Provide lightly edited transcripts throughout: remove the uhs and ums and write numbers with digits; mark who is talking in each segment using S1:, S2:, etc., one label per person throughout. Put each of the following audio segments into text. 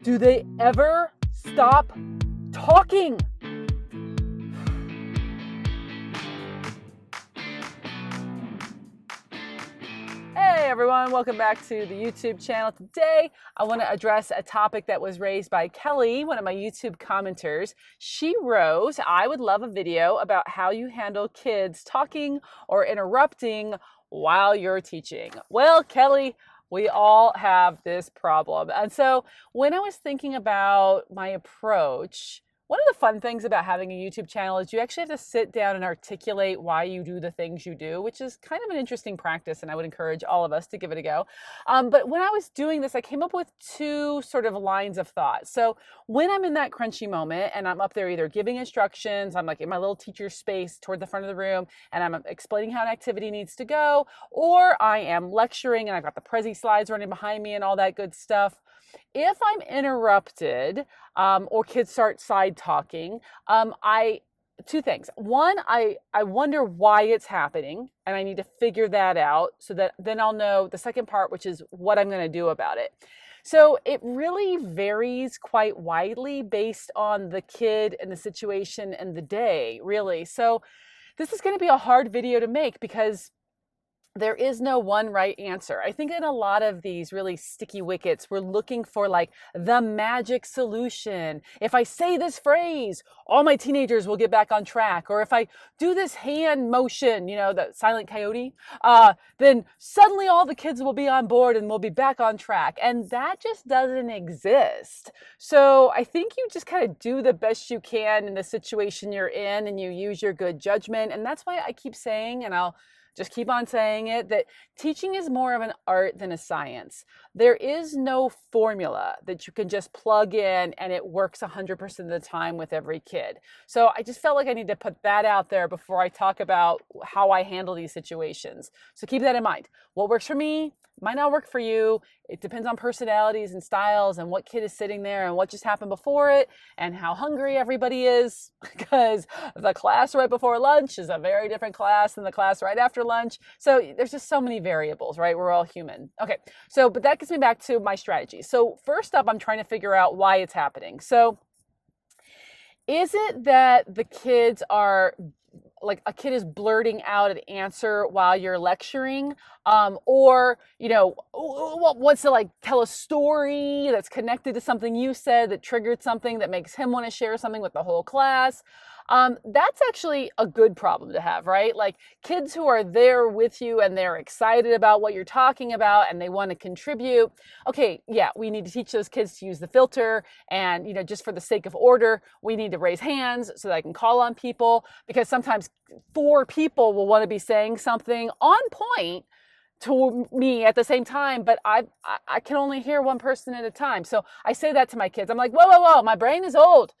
S1: Do they ever stop talking? Hey everyone, welcome back to the YouTube channel. Today, I want to address a topic that was raised by Kelly, one of my YouTube commenters. She wrote, I would love a video about how you handle kids talking or interrupting while you're teaching. Well, Kelly, we all have this problem. And so when I was thinking about my approach, one of the fun things about having a YouTube channel is you actually have to sit down and articulate why you do the things you do, which is kind of an interesting practice, and I would encourage all of us to give it a go. But when I was doing this, I came up with two sort of lines of thought. So when I'm in that crunchy moment and I'm up there either giving instructions, I'm like in my little teacher space toward the front of the room, and I'm explaining how an activity needs to go, or I am lecturing and I've got the Prezi slides running behind me and all that good stuff. If I'm interrupted or kids start side talking, two things. One, I wonder why it's happening, and I need to figure that out so that then I'll know the second part, which is what I'm going to do about it. So it really varies quite widely based on the kid and the situation and the day, really. So this is going to be a hard video to make because there is no one right answer. I think in a lot of these really sticky wickets, we're looking for like the magic solution. If I say this phrase, all my teenagers will get back on track. Or if I do this hand motion, you know, the silent coyote, then suddenly all the kids will be on board and we'll be back on track. And that just doesn't exist. So I think you just kind of do the best you can in the situation you're in, and you use your good judgment. And that's why I keep saying, and I'll just keep on saying it, that teaching is more of an art than a science. There is no formula that you can just plug in and it works 100% of the time with every kid. So I just felt like I need to put that out there before I talk about how I handle these situations. So keep that in mind. What works for me might not work for you. It depends on personalities and styles and what kid is sitting there and what just happened before it and how hungry everybody is, because the class right before lunch is a very different class than the class right after lunch. So there's just so many variables, right? We're all human. Okay, so but that gets me back to my strategy. So first up, I'm trying to figure out why it's happening. So is it that the kids are like a kid is blurting out an answer while you're lecturing, or, you know, wants to like tell a story that's connected to something you said that triggered something that makes him want to share something with the whole class. That's actually a good problem to have, right? Like kids who are there with you and they're excited about what you're talking about and they want to contribute. Okay, yeah, we need to teach those kids to use the filter, and, you know, just for the sake of order, we need to raise hands so that I can call on people, because sometimes 4 people will want to be saying something on point to me at the same time, but I can only hear one person at a time. So I say that to my kids. I'm like, whoa, my brain is old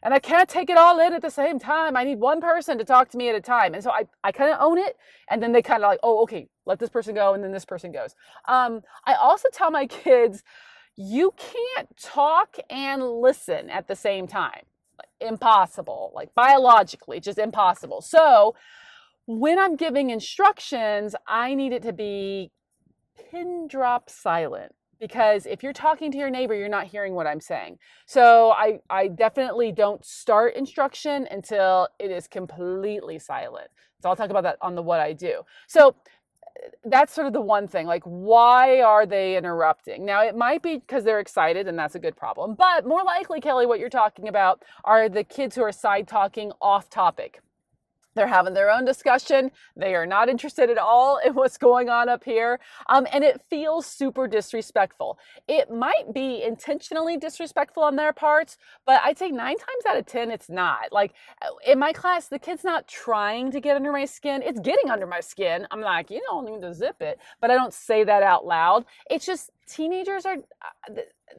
S1: and I can't take it all in at the same time. I need one person to talk to me at a time. And so I kind of own it. And then they kind of like, oh, okay, let this person go. And then this person goes. I also tell my kids, you can't talk and listen at the same time. Impossible, like biologically, just impossible. So when I'm giving instructions, I need it to be pin drop silent. Because if you're talking to your neighbor, you're not hearing what I'm saying. So I definitely don't start instruction until it is completely silent. So I'll talk about that on the what I do. So that's sort of the one thing, like, why are they interrupting? Now, it might be because they're excited, and that's a good problem. But more likely, Kelly, what you're talking about are the kids who are side talking off topic. They're having their own discussion. They are not interested at all in what's going on up here. And it feels super disrespectful. It might be intentionally disrespectful on their parts, but I'd say 9 times out of 10, it's not. Like in my class, the kid's not trying to get under my skin. It's getting under my skin. I'm like, you don't need to zip it, but I don't say that out loud. It's just teenagers are,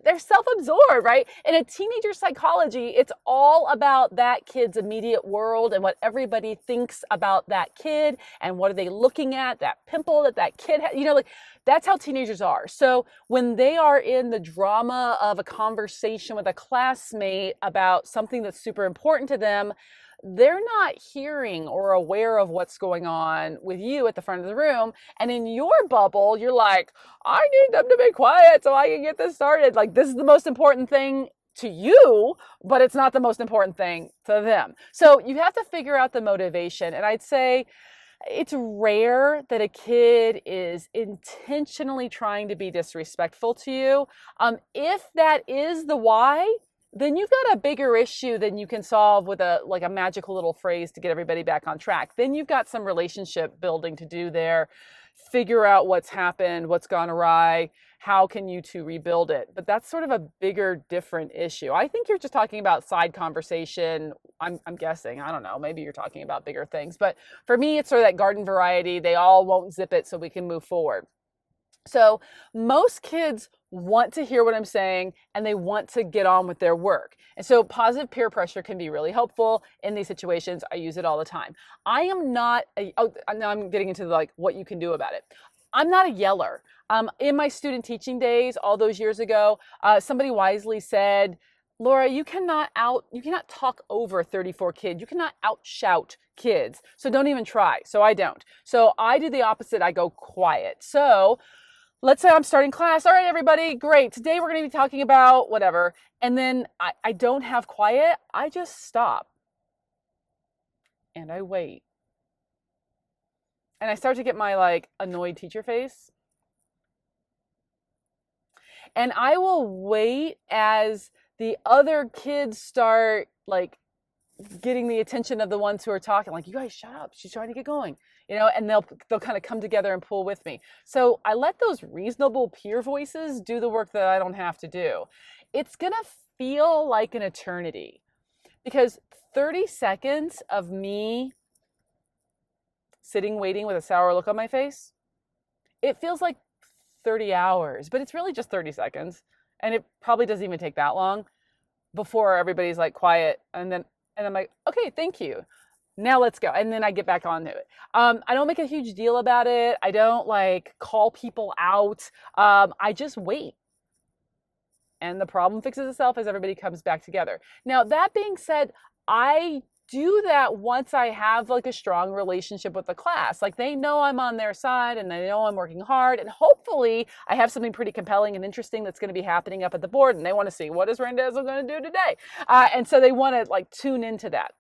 S1: they're self-absorbed, right? In a teenager psychology, it's all about that kid's immediate world and what everybody thinks about that kid and what are they looking at, that pimple that kid has, you know, like that's how teenagers are. So when they are in the drama of a conversation with a classmate about something that's super important to them, they're not hearing or aware of what's going on with you at the front of the room. And in your bubble, you're like, I need them to be quiet so I can get this started. Like, this is the most important thing to you, but it's not the most important thing to them. So you have to figure out the motivation. And I'd say it's rare that a kid is intentionally trying to be disrespectful to you. If that is the why, then you've got a bigger issue than you can solve with a magical little phrase to get everybody back on track. Then you've got some relationship building to do there. Figure out what's happened, what's gone awry, how can you two rebuild it? But that's sort of a bigger, different issue. I think you're just talking about side conversation. I'm guessing. I don't know. Maybe you're talking about bigger things. But for me, it's sort of that garden variety. They all won't zip it so we can move forward. So most kids want to hear what I'm saying and they want to get on with their work. And so positive peer pressure can be really helpful in these situations. I use it all the time. I am not, now I'm getting into what you can do about it. I'm not a yeller. In my student teaching days, all those years ago, somebody wisely said, Laura, you cannot talk over 34 kids. You cannot outshout kids. So don't even try. So I don't. So I do the opposite. I go quiet. So let's say I'm starting class. All right, everybody, great. Today we're going to be talking about whatever. And then I don't have quiet. I just stop. And I wait. And I start to get my annoyed teacher face. And I will wait as the other kids start getting the attention of the ones who are talking, you guys shut up, she's trying to get going, and they'll kind of come together and pull with me. So I let those reasonable peer voices do the work that I don't have to do. It's gonna feel like an eternity because 30 seconds of me sitting waiting with a sour look on my face, it feels like 30 hours, but it's really just 30 seconds. And it probably doesn't even take that long before everybody's quiet. And I'm like, okay, thank you. Now let's go. And then I get back onto it. I don't make a huge deal about it. I don't call people out. I just wait. And the problem fixes itself as everybody comes back together. Now, that being said, I do that once I have a strong relationship with the class. They know I'm on their side and they know I'm working hard, and hopefully I have something pretty compelling and interesting that's going to be happening up at the board, and they want to see, what is Randazzo going to do today? And so they want to tune into that.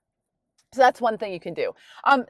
S1: So that's one thing you can do.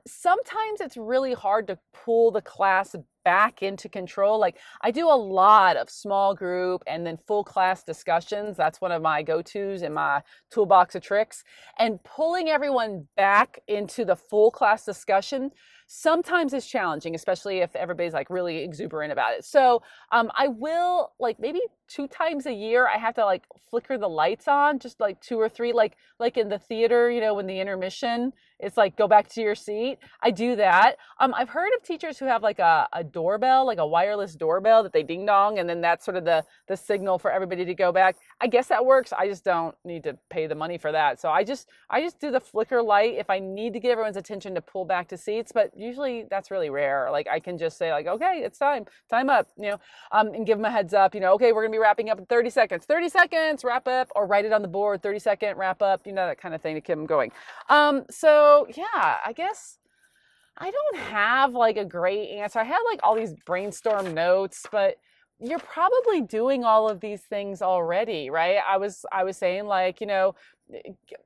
S1: Sometimes it's really hard to pull the class back into control. I do a lot of small group and then full class discussions. That's one of my go-tos in my toolbox of tricks. And pulling everyone back into the full class discussion sometimes is challenging, especially if everybody's really exuberant about it. So I will maybe 2 times a year, I have to flicker the lights on, just 2 or 3, like in the theater, when the intermission, it's go back to your seat. I do that. I've heard of teachers who have a doorbell, a wireless doorbell that they ding dong, and then that's sort of the signal for everybody to go back. I guess that works. I just don't need to pay the money for that. So I just do the flicker light if I need to get everyone's attention to pull back to seats, but usually that's really rare. I can just say okay, it's time up, and give them a heads up, okay, we're gonna be wrapping up in 30 seconds, wrap up, or write it on the board, 30-second wrap up, that kind of thing to keep them going. So yeah, I guess I don't have a great answer. I had all these brainstorm notes, but you're probably doing all of these things already, right? I was saying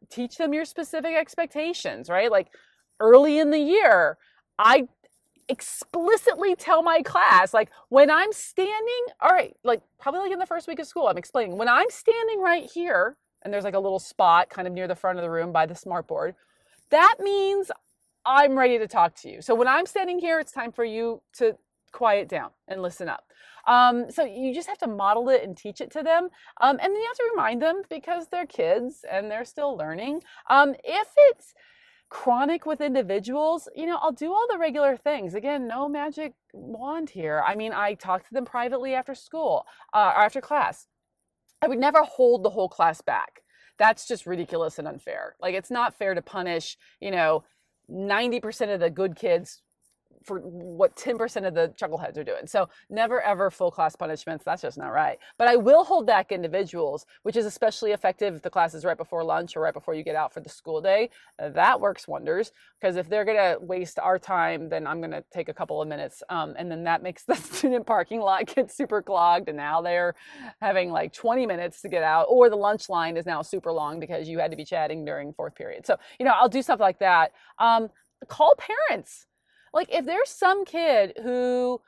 S1: teach them your specific expectations, right? Early in the year, I explicitly tell my class, when I'm standing, all right, probably in the first week of school, I'm explaining, when I'm standing right here, and there's a little spot kind of near the front of the room by the smartboard, that means I'm ready to talk to you. So when I'm standing here, it's time for you to quiet down and listen up. So you just have to model it and teach it to them. And then you have to remind them because they're kids and they're still learning. If it's chronic with individuals, I'll do all the regular things. Again, no magic wand here. I talk to them privately after school, or after class. I would never hold the whole class back. That's just ridiculous and unfair. It's not fair to punish, 90% of the good kids for what 10% of the chuckleheads are doing. So never ever full class punishments. That's just not right. But I will hold back individuals, which is especially effective if the class is right before lunch or right before you get out for the school day. That works wonders, because if they're going to waste our time, then I'm going to take a couple of minutes. And then that makes the student parking lot get super clogged. And now they're having like 20 minutes to get out, or the lunch line is now super long because you had to be chatting during fourth period. So, I'll do stuff like that. Call parents. Like if there's some kid who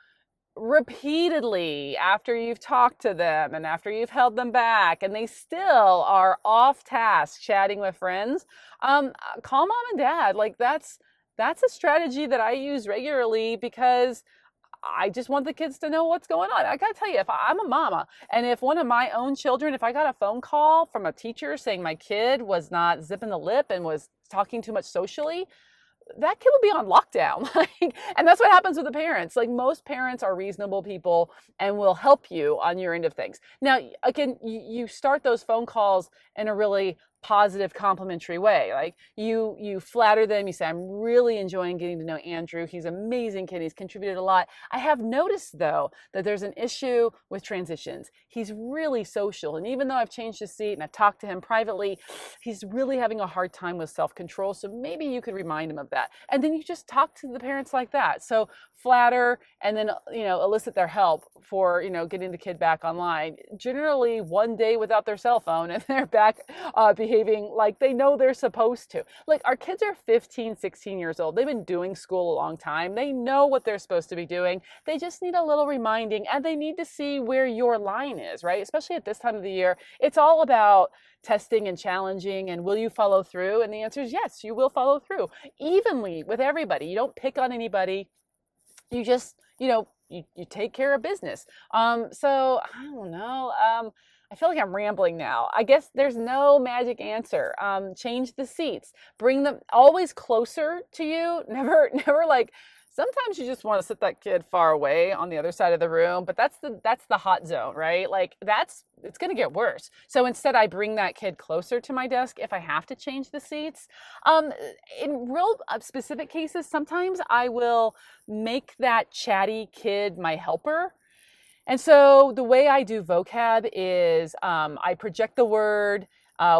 S1: repeatedly, after you've talked to them and after you've held them back and they still are off task chatting with friends, call mom and dad. Like that's a strategy that I use regularly, because I just want the kids to know what's going on. I gotta tell you, if I'm a mama and if one of my own children, if I got a phone call from a teacher saying my kid was not zipping the lip and was talking too much socially, that kid would be on lockdown. And that's what happens with the parents. Like most parents are reasonable people and will help you on your end of things. Now, again, you start those phone calls in a really positive, complimentary way. Like you flatter them. You say, I'm really enjoying getting to know Andrew. He's an amazing kid. He's contributed a lot. I have noticed though, that there's an issue with transitions. He's really social. And even though I've changed his seat and I've talked to him privately, he's really having a hard time with self-control. So maybe you could remind him of that. And then you just talk to the parents like that. So flatter and then, elicit their help for, getting the kid back online. Generally one day without their cell phone and they're back behaving like they know they're supposed to. Like our kids are 15, 16 years old. They've been doing school a long time. They know what they're supposed to be doing. They just need a little reminding, and they need to see where your line is, right? Especially at this time of the year. It's all about testing and challenging, and will you follow through? And the answer is yes, you will follow through evenly with everybody. You don't pick on anybody. You just, you take care of business. So I don't know. I feel like I'm rambling now. I guess there's no magic answer. Change the seats. Bring them always closer to you. Never like, sometimes you just want to sit that kid far away on the other side of the room, but that's the hot zone, right? Like it's going to get worse. So instead I bring that kid closer to my desk if I have to change the seats. In real specific cases, sometimes I will make that chatty kid my helper. And so the way I do vocab is I project the word.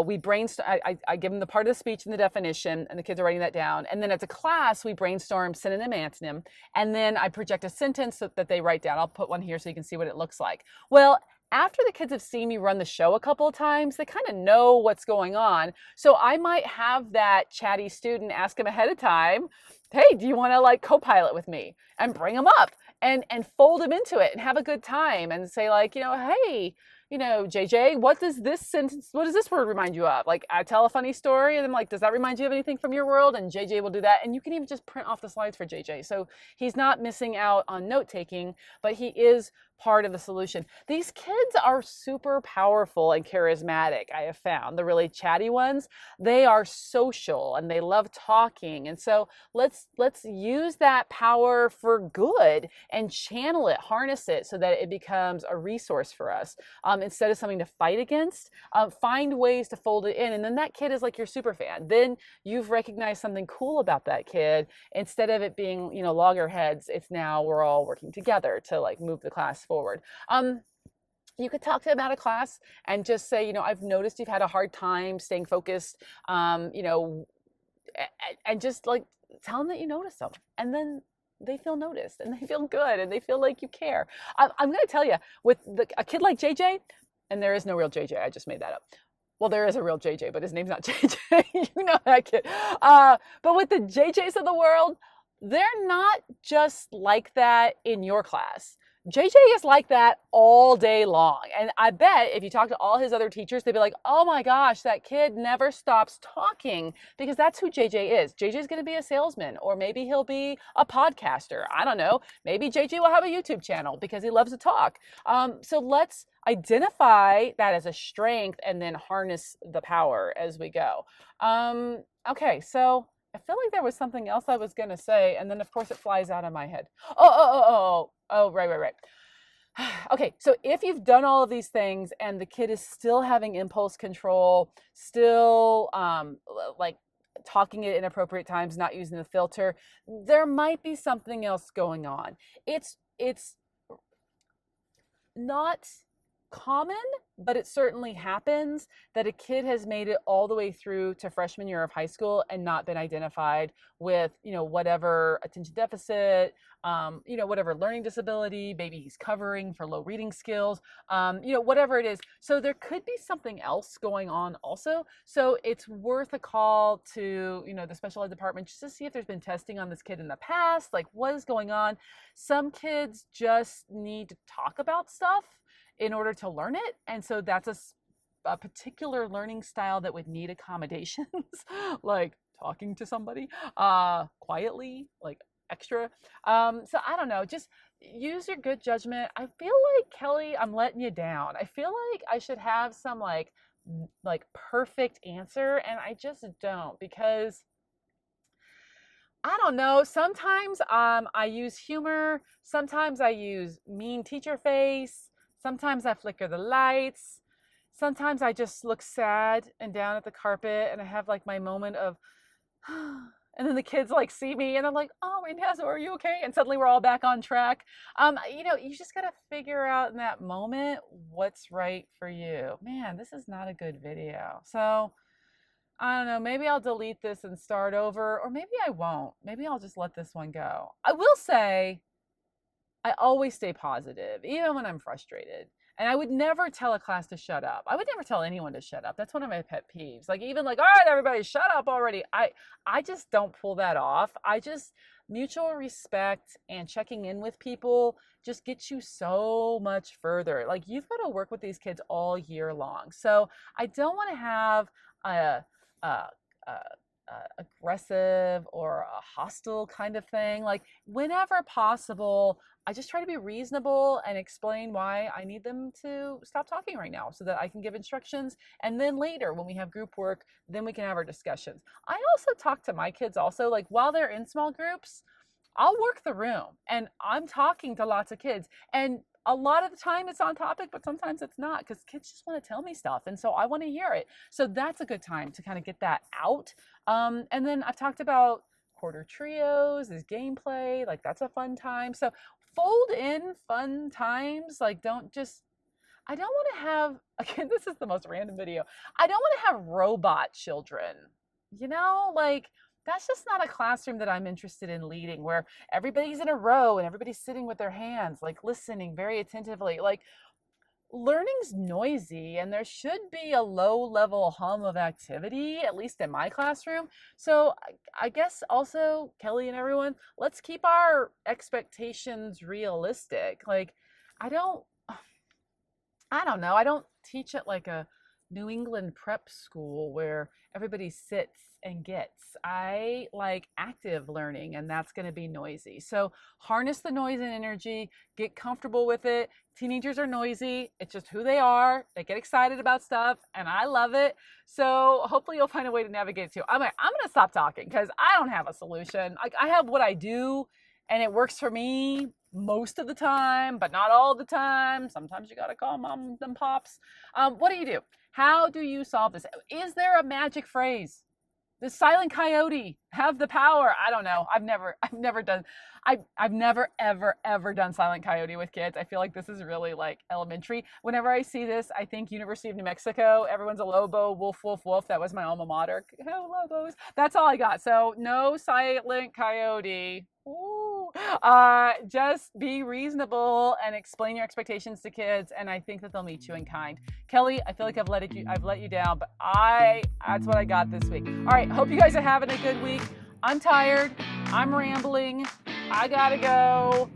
S1: We brainstorm. I give them the part of the speech and the definition, and the kids are writing that down. And then as a class, we brainstorm synonym, antonym, and then I project a sentence that they write down. I'll put one here so you can see what it looks like. Well, after the kids have seen me run the show a couple of times, they kind of know what's going on. So I might have that chatty student ask them ahead of time, hey, do you want to like co-pilot with me? And bring them up and fold them into it and have a good time and say like, hey, JJ, what does this word remind you of? Like I tell a funny story and I'm like, does that remind you of anything from your world? And JJ will do that. And you can even just print off the slides for JJ. So he's not missing out on note taking, but he is part of the solution. These kids are super powerful and charismatic. I have found the really chatty ones, they are social and they love talking. And so let's use that power for good and channel it, harness it so that it becomes a resource for us. Instead of something to fight against, find ways to fold it in. And then that kid is like your super fan. Then you've recognized something cool about that kid. Instead of it being, loggerheads, it's now we're all working together to like move the class forward. You could talk to them about a class and just say, I've noticed you've had a hard time staying focused, and just like tell them that you notice them. And then they feel noticed and they feel good and they feel like you care. I'm going to tell you, with a kid like JJ, and there is no real JJ, I just made that up. Well, there is a real JJ, but his name's not JJ. You know that kid. But with the JJs of the world, they're not just like that in your class. JJ is like that all day long. And I bet if you talk to all his other teachers, they'd be like, oh my gosh, that kid never stops talking, because that's who JJ is. JJ is going to be a salesman, or maybe he'll be a podcaster. I don't know. Maybe JJ will have a YouTube channel because he loves to talk. So let's identify that as a strength and then harness the power as we go. Okay, so I feel like there was something else I was going to say, and then of course it flies out of my head. Right. Okay, so if you've done all of these things and the kid is still having impulse control, still like talking at inappropriate times, not using the filter, there might be something else going on. It's not common, but it certainly happens that a kid has made it all the way through to freshman year of high school and not been identified with, whatever attention deficit, whatever learning disability, maybe he's covering for low reading skills, whatever it is. So there could be something else going on also. So it's worth a call to, the special ed department just to see if there's been testing on this kid in the past, like what is going on. Some kids just need to talk about stuff in order to learn it. And so that's a particular learning style that would need accommodations, like talking to somebody quietly, like extra. So I don't know, just use your good judgment. I feel like, Kelly, I'm letting you down. I feel like I should have some like perfect answer, and I just don't, because I don't know. Sometimes I use humor. Sometimes I use mean teacher face. Sometimes I flicker the lights. Sometimes I just look sad and down at the carpet, and I have like my moment of, and then the kids like see me and I'm like, oh, Inez, are you okay? And suddenly we're all back on track. You just got to figure out in that moment what's right for you. Man, this is not a good video. So I don't know, maybe I'll delete this and start over, or maybe I won't. Maybe I'll just let this one go. I will say, I always stay positive, even when I'm frustrated. And I would never tell a class to shut up. I would never tell anyone to shut up. That's one of my pet peeves. Like, even like, all right, everybody, shut up already. I just don't pull that off. Mutual respect and checking in with people just gets you so much further. Like, you've got to work with these kids all year long. So I don't want to have a aggressive or a hostile kind of thing. Like, whenever possible, I just try to be reasonable and explain why I need them to stop talking right now so that I can give instructions. And then later, when we have group work, then we can have our discussions. I also talk to my kids also, like while they're in small groups, I'll work the room and I'm talking to lots of kids. And a lot of the time it's on topic, but sometimes it's not, because kids just want to tell me stuff. And so I want to hear it. So that's a good time to kind of get that out. And then I've talked about quarter trios, is gameplay, like that's a fun time. So fold in fun times. Like, I don't want to have, again, this is the most random video. I don't want to have robot children, like, that's just not a classroom that I'm interested in leading, where everybody's in a row and everybody's sitting with their hands, like listening very attentively. Like, learning's noisy and there should be a low level hum of activity, at least in my classroom. So I guess also, Kelly and everyone, let's keep our expectations realistic. Like, I don't know. I don't teach at like a New England prep school where everybody sits and gets. I like active learning, and that's going to be noisy. So harness the noise and energy, get comfortable with it. Teenagers are noisy. It's just who they are. They get excited about stuff, and I love it. So hopefully you'll find a way to navigate it too. I'm going to stop talking because I don't have a solution. I have what I do, and it works for me most of the time, but not all the time. Sometimes you got to call mom and pops. What do you do? How do you solve this? Is there a magic phrase? Does Silent Coyote have the power? I don't know. I've never ever done Silent Coyote with kids. I feel like this is really like elementary. Whenever I see this, I think University of New Mexico. Everyone's a Lobo, wolf, wolf, wolf. That was my alma mater. Oh, Lobos. That's all I got. So no Silent Coyote. Ooh. Just be reasonable and explain your expectations to kids, and I think that they'll meet you in kind. Kelly, I feel like I've let you down, but that's what I got this week. All right, hope you guys are having a good week. I'm tired. I'm rambling. I gotta go.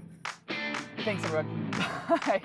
S1: Thanks, everyone. Bye.